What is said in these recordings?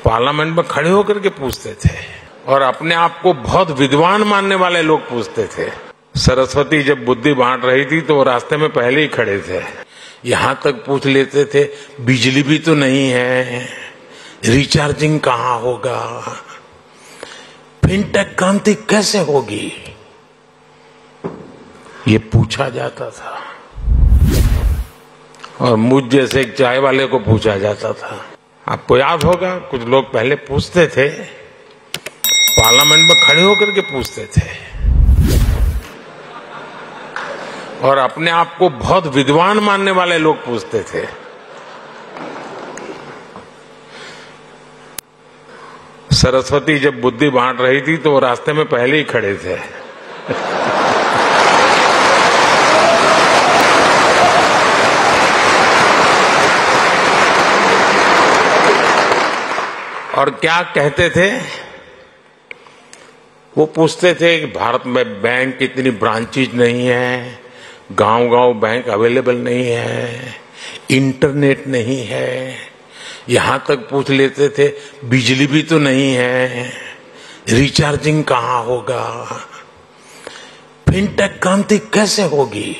Parliament में खड़े होकर के पूछते थे और अपने आप को बहुत विद्वान मानने वाले लोग पूछते थे। सरस्वती जब बुद्धि बांट रही थी तो वो रास्ते में पहले ही खड़े थे। यहां तक पूछ लेते थे बिजली भी तो नहीं है, रिचार्जिंग कहां होगा, फिनटेक क्रांति कैसे होगी, ये पूछा जाता था। और मुझ जैसे एक चाय वाले को पूछा जाता था। आपको याद होगा कुछ लोग पहले पूछते थे, पार्लियामेंट में खड़े होकर के पूछते थे और अपने आप को बहुत विद्वान मानने वाले लोग पूछते थे। सरस्वती जब बुद्धि बांट रही थी तो वो रास्ते में पहले ही खड़े थे। और क्या कहते थे, वो पूछते थे कि भारत में बैंक इतनी ब्रांचेज नहीं है, गांव-गांव बैंक अवेलेबल नहीं है, इंटरनेट नहीं है। यहां तक पूछ लेते थे बिजली भी तो नहीं है, रिचार्जिंग कहां होगा, फिनटेक क्रांति कैसे होगी,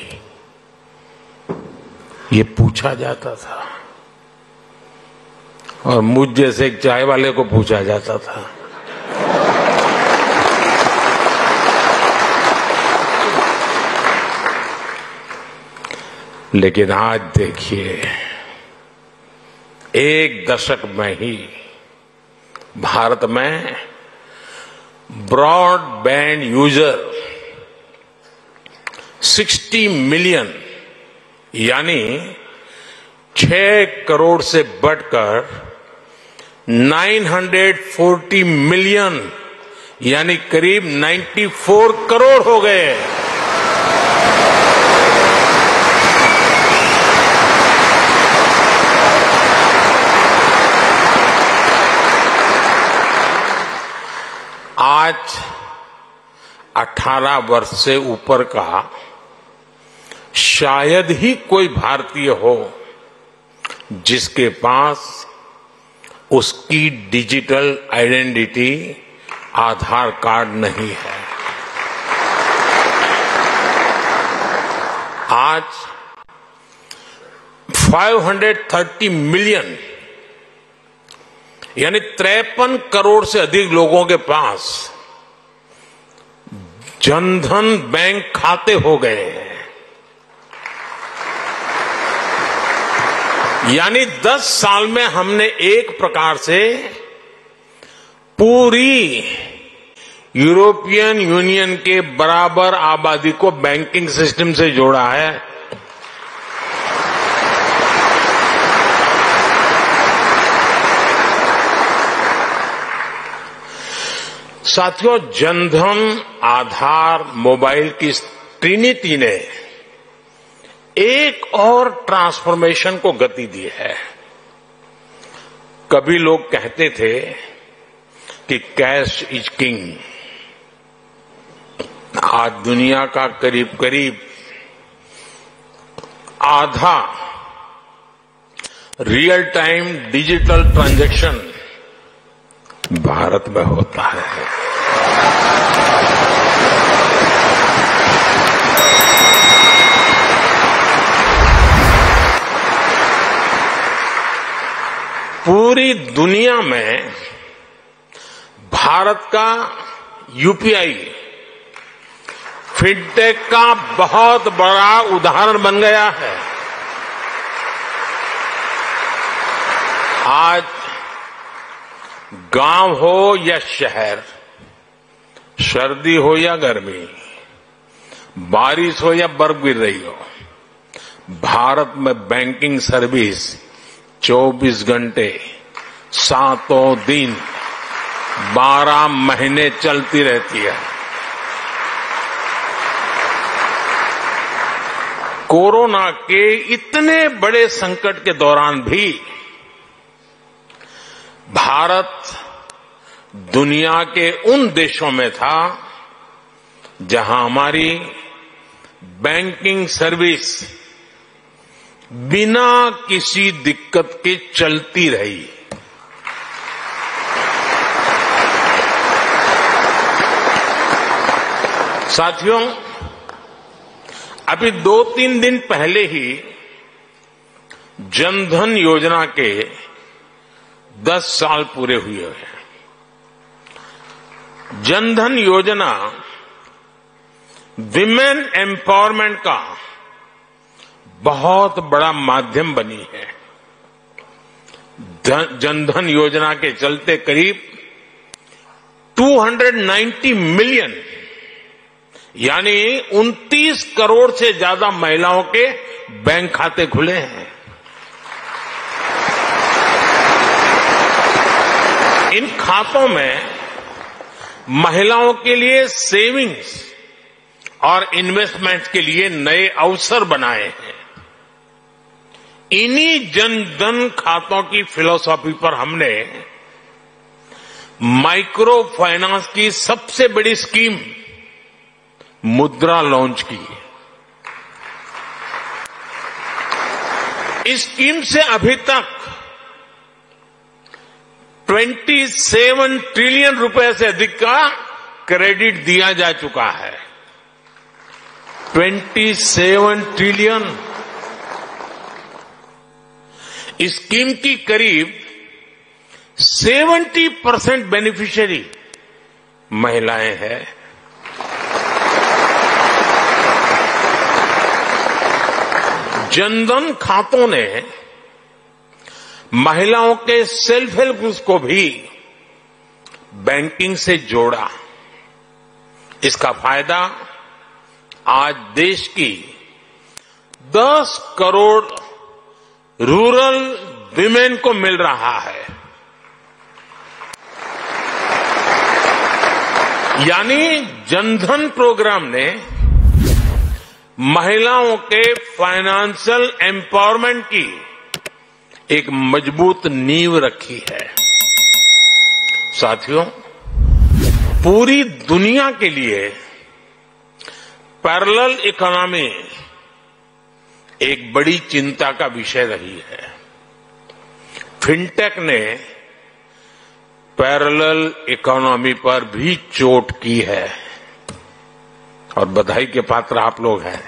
ये पूछा जाता था। और मुझ जैसे एक चाय वाले को पूछा जाता था। लेकिन आज देखिए, एक दशक में ही भारत में ब्रॉडबैंड यूजर 60 मिलियन यानी 6 करोड़ से बढ़कर 940 मिलियन यानी करीब 94 करोड़ हो गए। आज 18 वर्ष से ऊपर का शायद ही कोई भारतीय हो जिसके पास उसकी डिजिटल आइडेंटिटी आधार कार्ड नहीं है। आज 530 मिलियन यानी 53 करोड़ से अधिक लोगों के पास जनधन बैंक खाते हो गए हैं। यानी 10 साल में हमने एक प्रकार से पूरी यूरोपियन यूनियन के बराबर आबादी को बैंकिंग सिस्टम से जोड़ा है। साथियों, जनधन, आधार, मोबाइल की ट्रिनिटी ने एक और ट्रांसफॉर्मेशन को गति दी है। कभी लोग कहते थे कि कैश इज किंग। आज दुनिया का करीब करीब आधा real time digital transaction Bharat में होता है। पूरी दुनिया में भारत का यूपीआई फिनटेक का बहुत बड़ा उदाहरण बन गया है। आज गांव हो या शहर, सर्दी हो या गर्मी, बारिश हो या बर्फ गिर रही हो, भारत में बैंकिंग सर्विस 24 घंटे 7 दिन 12 महीने चलती रहती है। कोरोना के इतने बड़े संकट के दौरान भी भारत दुनिया के उन देशों में था जहां हमारी बैंकिंग सर्विस बिना किसी दिक्कत के चलती रही। साथियों, अभी 2-3 दिन पहले ही जनधन योजना के 10 साल पूरे हुए हैं। जनधन योजना विमेन एम्पावरमेंट का बहुत बड़ा माध्यम बनी है। जनधन योजना के चलते करीब 290 मिलियन यानी 29 करोड़ से ज्यादा महिलाओं के बैंक खाते खुले हैं। इन खातों में महिलाओं के लिए सेविंग्स और इन्वेस्टमेंट के लिए नए अवसर बनाए हैं। इन्हीं जनधन खातों की फिलॉसफी पर हमने माइक्रो फाइनेंस की सबसे बड़ी स्कीम मुद्रा लॉन्च की। इस स्कीम से अभी तक 27 ट्रिलियन रुपए से अधिक का क्रेडिट दिया जा चुका है। 27 ट्रिलियन। इस स्कीम की करीब 70% बेनिफिशियरी महिलाएं हैं। जनधन खातों ने महिलाओं के सेल्फ हेल्प ग्रुप्स को भी बैंकिंग से जोड़ा। इसका फायदा आज देश की 10 करोड़ रूरल विमेन को मिल रहा है। यानी जनधन प्रोग्राम ने महिलाओं के फाइनेंशियल एम्पावरमेंट की एक मजबूत नींव रखी है। साथियों, पूरी दुनिया के लिए पैरेलल इकोनॉमी एक बड़ी चिंता का विषय रही है। फिनटेक ने पैरेलल इकोनॉमी पर भी चोट की है और बधाई के पात्र आप लोग हैं।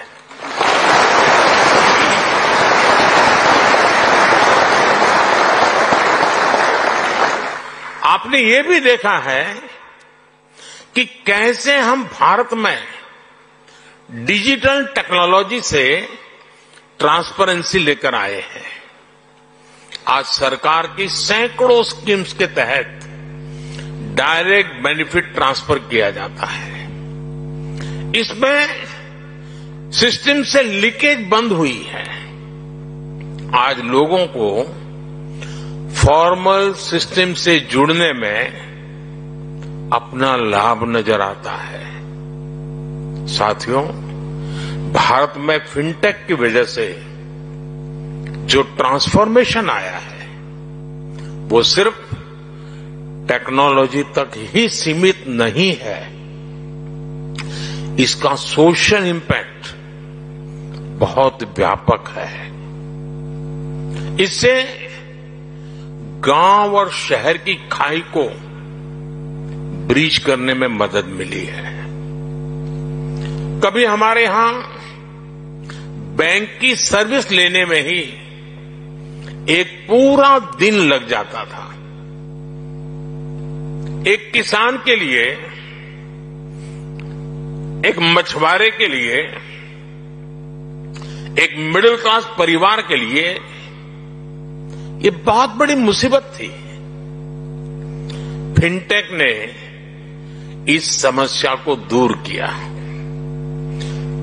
आपने ये भी देखा है कि कैसे हम भारत में डिजिटल टेक्नोलॉजी से ट्रांसपेरेंसी लेकर आए हैं। आज सरकार की सैकड़ों स्कीम्स के तहत डायरेक्ट बेनिफिट ट्रांसफर किया जाता है। इसमें सिस्टम से लीकेज बंद हुई है। आज लोगों को फॉर्मल सिस्टम से जुड़ने में अपना लाभ नजर आता है। साथियों, भारत में फिनटेक की वजह से जो ट्रांसफॉर्मेशन आया है वो सिर्फ टेक्नोलॉजी तक ही सीमित नहीं है। इसका सोशल इंपैक्ट बहुत व्यापक है। इससे गांव और शहर की खाई को ब्रीच करने में मदद मिली है। कभी हमारे यहां बैंक की सर्विस लेने में ही एक पूरा दिन लग जाता था। एक किसान के लिए, एक मछुआरे के लिए, एक मिडिल क्लास परिवार के लिए ये बहुत बड़ी मुसीबत थी। फिनटेक ने इस समस्या को दूर किया।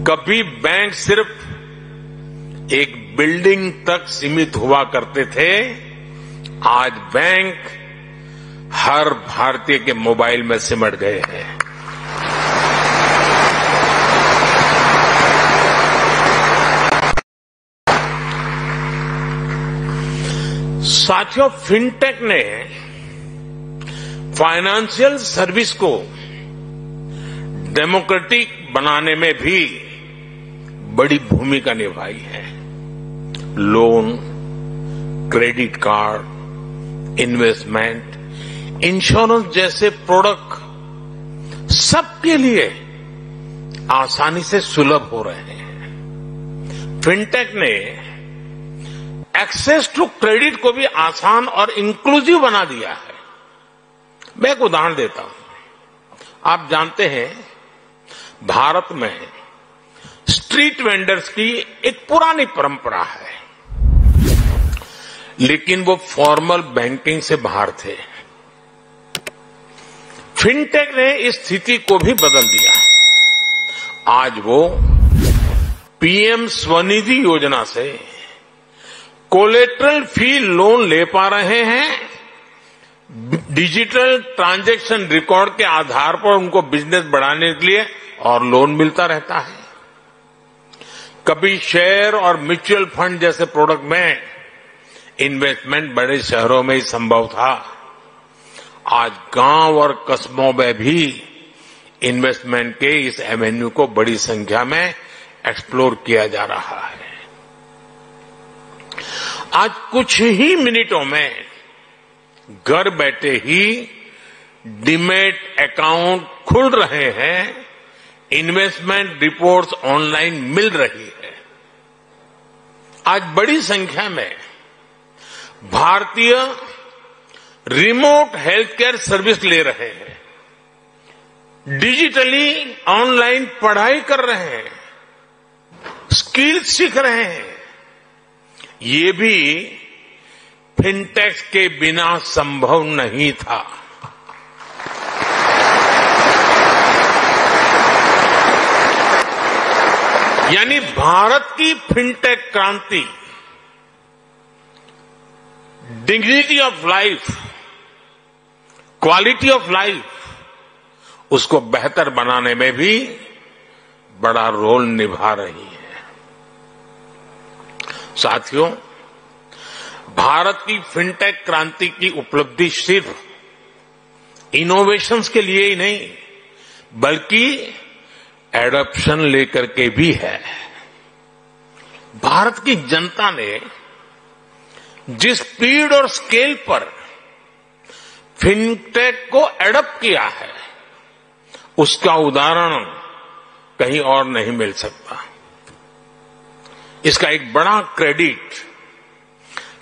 कभी बैंक सिर्फ एक बिल्डिंग तक सीमित हुआ करते थे, आज बैंक हर भारतीय के मोबाइल में सिमट गए हैं। साथियों, फिनटेक ने फाइनेंशियल सर्विस को डेमोक्रेटिक बनाने में भी बड़ी भूमिका निभाई है। Loan, credit card, investment, insurance जैसे प्रोडक्ट सबके लिए आसानी से सुलभ हो रहे हैं। फिनटेक ने एक्सेस टू क्रेडिट को भी आसान और इंक्लूसिव बना दिया है। मैं एक उदाहरण देता हूं। आप जानते हैं, भारत में स्ट्रीट वेंडर्स की एक पुरानी परंपरा है, लेकिन वो फॉर्मल बैंकिंग से बाहर थे। फिनटेक ने इस स्थिति को भी बदल दिया है। आज वो पीएम स्वनिधि योजना से कोलेटरल फ्री लोन ले पा रहे हैं। डिजिटल ट्रांजैक्शन रिकॉर्ड के आधार पर उनको बिजनेस बढ़ाने के लिए और लोन मिलता रहता है। कभी शेयर और म्यूचुअल फंड जैसे प्रोडक्ट में इन्वेस्टमेंट बड़े शहरों में ही संभव था। आज गांव और कस्बों में भी इन्वेस्टमेंट के इस एवेन्यू को बड़ी संख्या में एक्सप्लोर किया जा रहा है। आज कुछ ही मिनटों में घर बैठे ही डीमैट अकाउंट खुल रहे हैं, इन्वेस्टमेंट रिपोर्ट्स ऑनलाइन मिल रही है। आज बड़ी संख्या में भारतीय रिमोट हेल्थ केयर सर्विस ले रहे हैं, डिजिटली ऑनलाइन पढ़ाई कर रहे हैं, स्किल सीख रहे हैं। ये भी फिनटेक के बिना संभव नहीं था। यानी भारत की फिनटेक क्रांति dignity of life, quality of life उसको बेहतर बनाने में भी बड़ा रोल निभा रही है। साथियों, भारत की फिनटेक क्रांति की उपलब्धि सिर्फ इनोवेशंस के लिए ही नहीं, बल्कि एडॉप्शन लेकर के भी है। भारत की जनता ने जिस स्पीड और स्केल पर फिनटेक को एडॉप्ट किया है, उसका उदाहरण कहीं और नहीं मिल सकता। इसका एक बड़ा क्रेडिट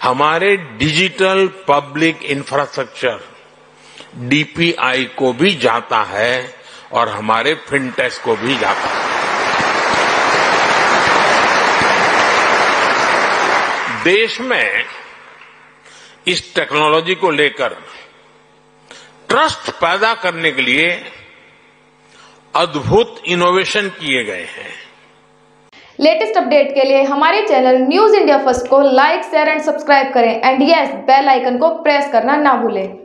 हमारे डिजिटल पब्लिक इंफ्रास्ट्रक्चर डीपीआई को भी जाता है और हमारे फिनटेक को भी जाता है। देश में इस टेक्नोलॉजी को लेकर ट्रस्ट पैदा करने के लिए अद्भुत इनोवेशन किए गए हैं। लेटेस्ट अपडेट के लिए हमारे चैनल न्यूज इंडिया फर्स्ट को लाइक, शेयर एंड सब्सक्राइब करें एंड यस, बेल आइकन को प्रेस करना ना भूलें।